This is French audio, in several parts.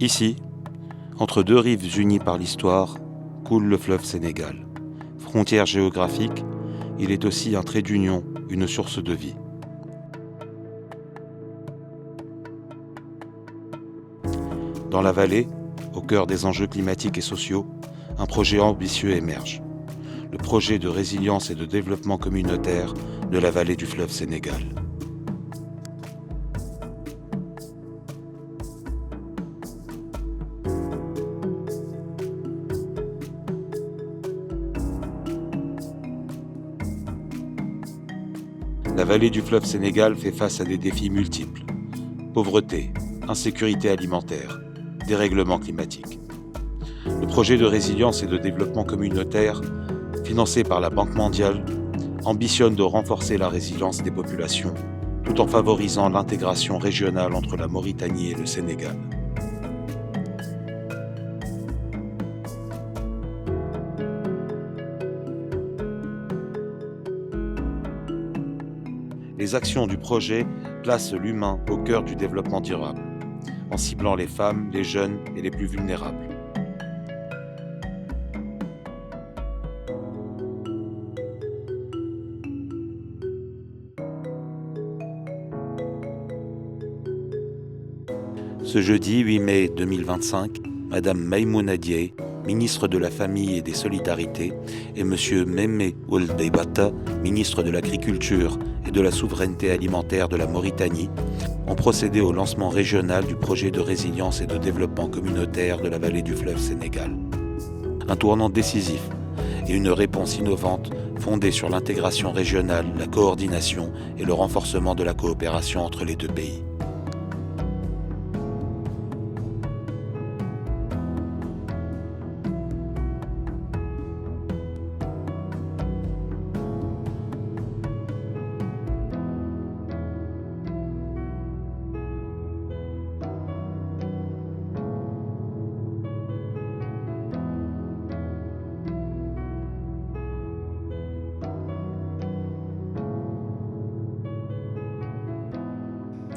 Ici, entre deux rives unies par l'histoire, coule le fleuve Sénégal. Frontière géographique, il est aussi un trait d'union, une source de vie. Dans la vallée, au cœur des enjeux climatiques et sociaux, un projet ambitieux émerge. Le projet de résilience et de développement communautaire de la vallée du fleuve Sénégal. La vallée du fleuve Sénégal fait face à des défis multiples. Pauvreté, insécurité alimentaire, dérèglement climatique. Le projet de résilience et de développement communautaire, financé par la Banque mondiale, ambitionne de renforcer la résilience des populations, tout en favorisant l'intégration régionale entre la Mauritanie et le Sénégal. Les actions du projet placent l'humain au cœur du développement durable, en ciblant les femmes, les jeunes et les plus vulnérables. Ce jeudi 8 mai 2025, Madame Maïmouna Dieye, ministre de la Famille et des Solidarités, et Monsieur Mémé Ould Bata, ministre de l'Agriculture et de la Souveraineté alimentaire de la Mauritanie, ont procédé au lancement régional du projet de résilience et de développement communautaire de la vallée du fleuve Sénégal. Un tournant décisif et une réponse innovante fondée sur l'intégration régionale, la coordination et le renforcement de la coopération entre les deux pays.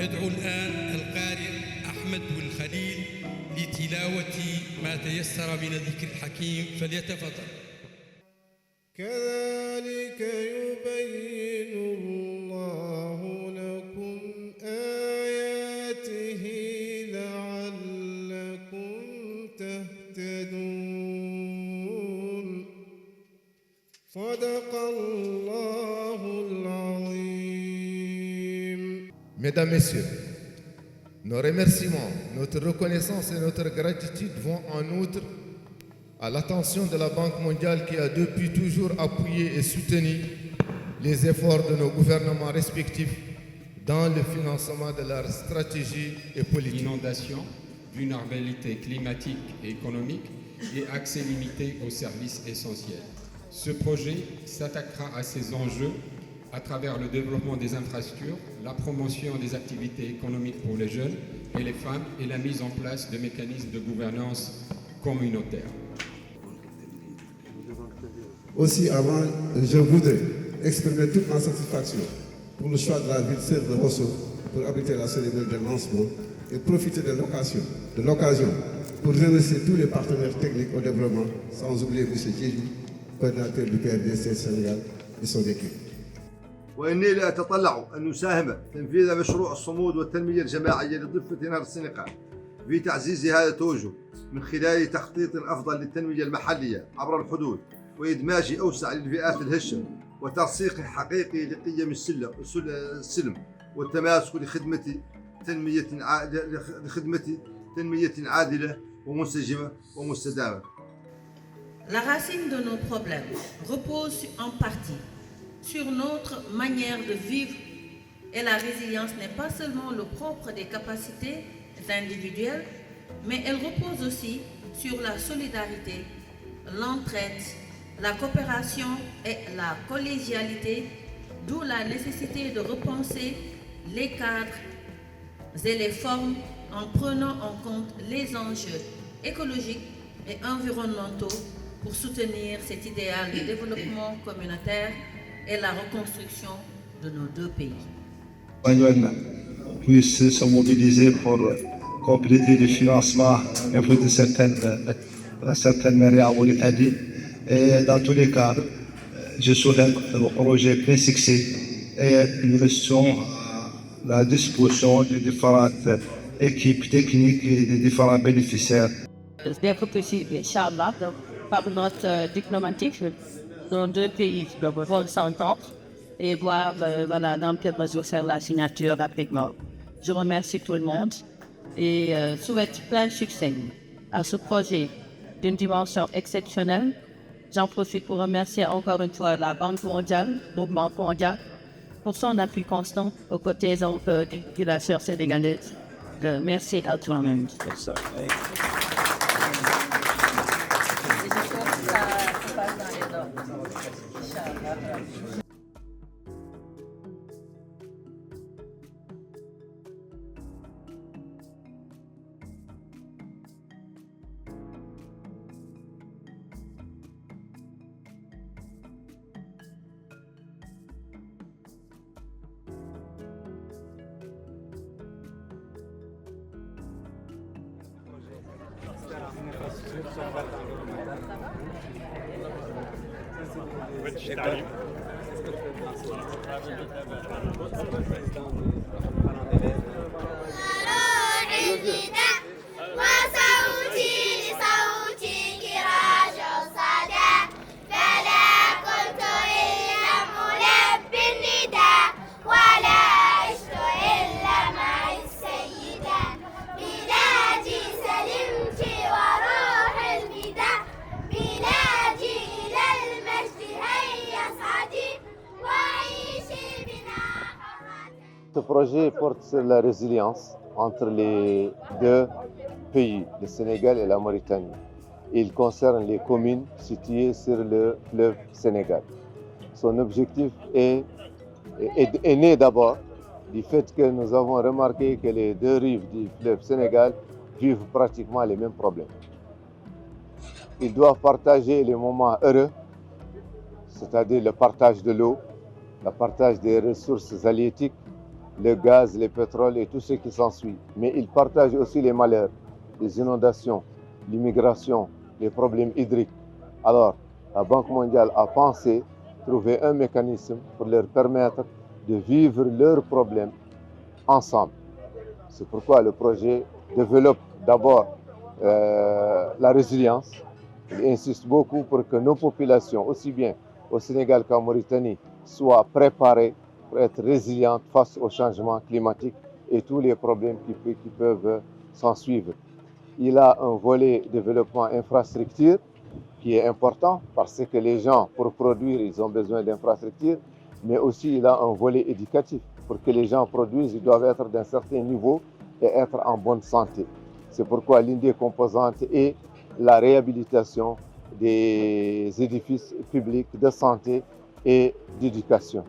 أدعو الآن القارئ أحمد والخليل لتلاوة ما تيسر من الذكر الحكيم فليتفضل. كذلك يبين الله لكم آياته لعلكم تهتدون. صدق الله العظيم. Mesdames, Messieurs, nos remerciements, notre reconnaissance et notre gratitude vont en outre à l'attention de la Banque mondiale qui a depuis toujours appuyé et soutenu les efforts de nos gouvernements respectifs dans le financement de leur stratégie et politique. Inondation, vulnérabilité climatique et économique et accès limité aux services essentiels. Ce projet s'attaquera à ces enjeux à travers le développement des infrastructures, la promotion des activités économiques pour les jeunes et les femmes et la mise en place de mécanismes de gouvernance communautaire. Aussi, avant, je voudrais exprimer toute ma satisfaction pour le choix de la ville de Rosso pour abriter la cérémonie de lancement et profiter de l'occasion pour remercier tous les partenaires techniques au développement, sans oublier M. Djéli, coordinateur du PRDC Sénégal et son équipe. وإني لا أتطلع أن نساهم تنفيذ مشروع الصمود والتنمية الجماعية لضفة نهر السنغال في تعزيز هذا التوجه من خلال تخطيط أفضل للتنمية المحلية عبر الحدود وإدماج أوسع للفئات الهشة وترسيخ حقيقي لقيم السلم والتماسك لخدمة تنمية عادلة ومنسجمة ومستدامة. La racine de nos problèmes repose en partie sur notre manière de vivre et la résilience n'est pas seulement le propre des capacités individuelles, mais elle repose aussi sur la solidarité, l'entraide, la coopération et la collégialité, d'où la nécessité de repenser les cadres et les formes en prenant en compte les enjeux écologiques et environnementaux pour soutenir cet idéal de développement communautaire et la reconstruction de nos deux pays. Puisse se mobiliser pour compléter le financement un peu de certaines mairies en Mauritanie. Et dans tous les cas, je souhaite un projet plein succès et nous restons à la disposition des différentes équipes techniques et des différents bénéficiaires. Dès que possible, Inch'Allah, par notre diplomatique, nos deux pays vont s'entendre et voir dans quelle mesure faire la signature rapidement. Je remercie tout le monde et souhaite plein de succès à ce projet d'une dimension exceptionnelle. J'en profite pour remercier encore une fois la Banque mondiale, le Banque mondial, pour son appui constant aux côtés des populations sénégalaises. Merci à tout le monde. Ce projet porte sur la résilience entre les deux pays, le Sénégal et la Mauritanie. Il concerne les communes situées sur le fleuve Sénégal. Son objectif est né d'abord du fait que nous avons remarqué que les deux rives du fleuve Sénégal vivent pratiquement les mêmes problèmes. Ils doivent partager les moments heureux, c'est-à-dire le partage de l'eau, le partage des ressources halieutiques, le gaz, le pétrole et tout ce qui s'ensuit. Mais ils partagent aussi les malheurs, les inondations, l'immigration, les problèmes hydriques. Alors, la Banque mondiale a pensé trouver un mécanisme pour leur permettre de vivre leurs problèmes ensemble. C'est pourquoi le projet développe d'abord la résilience. Il insiste beaucoup pour que nos populations, aussi bien au Sénégal qu'en Mauritanie, soient préparées pour être résilientes face au changement climatique et tous les problèmes qui peuvent s'en suivre. Il a un volet développement infrastructure qui est important parce que les gens, pour produire, ils ont besoin d'infrastructures, mais aussi il a un volet éducatif. Pour que les gens produisent, ils doivent être d'un certain niveau et être en bonne santé. C'est pourquoi l'une des composantes est la réhabilitation des édifices publics de santé et d'éducation.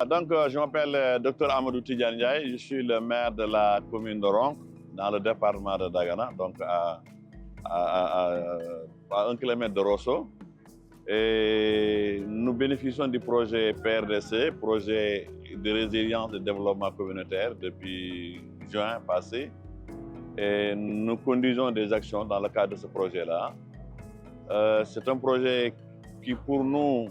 Donc, je m'appelle Dr Amadou Tidiane Ndiaye, je suis le maire de la commune de Ronk, dans le département de Dagana, donc à 1 km de Rosso. Et nous bénéficions du projet PRDC, projet de résilience et de développement communautaire, depuis juin passé. Et nous conduisons des actions dans le cadre de ce projet-là. C'est un projet qui, pour nous,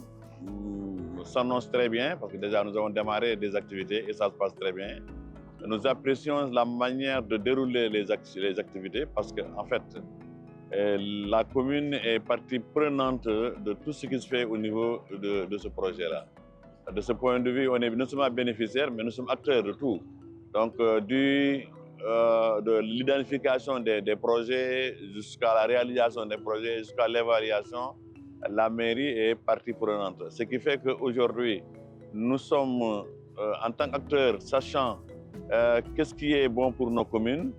s'annonce très bien, parce que déjà nous avons démarré des activités et ça se passe très bien. Nous apprécions la manière de dérouler les activités parce qu'en fait, la commune est partie prenante de tout ce qui se fait au niveau de ce projet-là. De ce point de vue, on est non seulement bénéficiaires, mais nous sommes acteurs de tout. Donc, de l'identification des projets jusqu'à la réalisation des projets, jusqu'à l'évaluation, la mairie est partie prenante. Ce qui fait qu'aujourd'hui, nous sommes en tant qu'acteurs sachant qu'est-ce qui est bon pour nos communes,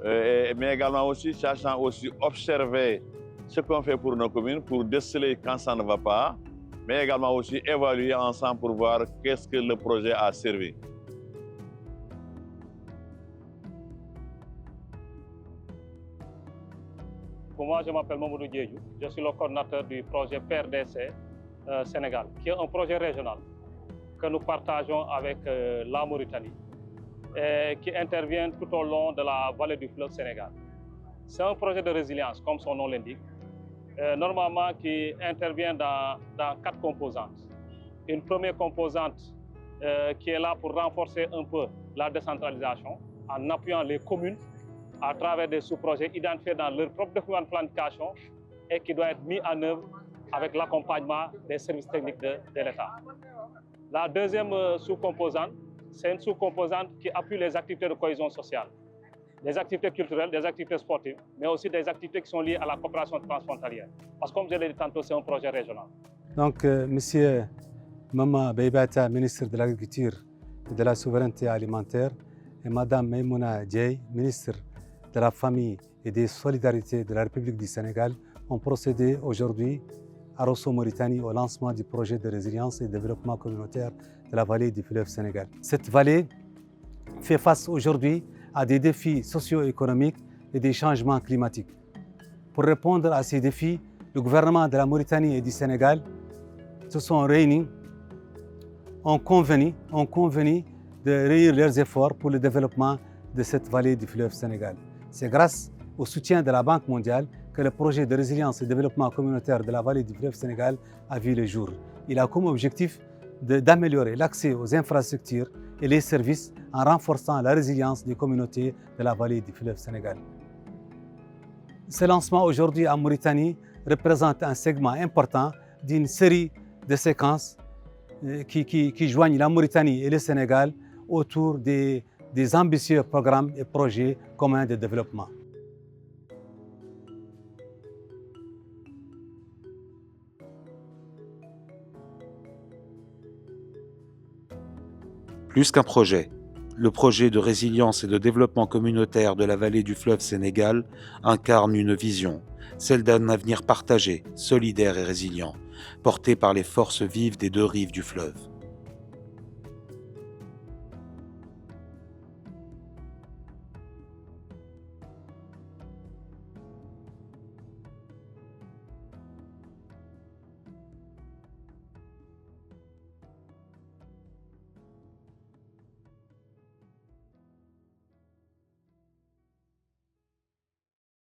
mais également aussi sachant aussi observer ce qu'on fait pour nos communes pour déceler quand ça ne va pas, mais également aussi évaluer ensemble pour voir qu'est-ce que le projet a servi. Moi, je m'appelle Mamoudou Diédhiou, je suis le coordinateur du projet PRDC Sénégal, qui est un projet régional que nous partageons avec la Mauritanie. qui intervient tout au long de la vallée du fleuve Sénégal. C'est un projet de résilience, comme son nom l'indique, normalement qui intervient dans 4 composantes. Une première composante qui est là pour renforcer un peu la décentralisation en appuyant les communes à travers des sous-projets identifiés dans leur propre document de planification et qui doit être mis en œuvre avec l'accompagnement des services techniques de l'État. La deuxième sous-composante, c'est une sous-composante qui appuie les activités de cohésion sociale, des activités culturelles, des activités sportives, mais aussi des activités qui sont liées à la coopération transfrontalière. Parce que comme je l'ai dit tantôt, c'est un projet régional. Donc, Monsieur Mama Beibata, ministre de l'Agriculture et de la Souveraineté alimentaire, et Madame Maïmouna Dieye, ministre de la Famille et des Solidarités de la République du Sénégal, ont procédé aujourd'hui à Rosso Mauritanie au lancement du projet de résilience et de développement communautaire de la vallée du fleuve Sénégal. Cette vallée fait face aujourd'hui à des défis socio-économiques et des changements climatiques. Pour répondre à ces défis, le gouvernement de la Mauritanie et du Sénégal se sont réunis, ont convenu de réunir leurs efforts pour le développement de cette vallée du fleuve Sénégal. C'est grâce au soutien de la Banque mondiale que le projet de résilience et de développement communautaire de la vallée du fleuve Sénégal a vu le jour. Il a comme objectif d'améliorer l'accès aux infrastructures et les services en renforçant la résilience des communautés de la vallée du fleuve Sénégal. Ce lancement aujourd'hui en Mauritanie représente un segment important d'une série de séquences qui joignent la Mauritanie et le Sénégal autour des ambitieux programmes et projets communs de développement. Plus qu'un projet, le projet de résilience et de développement communautaire de la vallée du fleuve Sénégal incarne une vision, celle d'un avenir partagé, solidaire et résilient, porté par les forces vives des 2 rives du fleuve.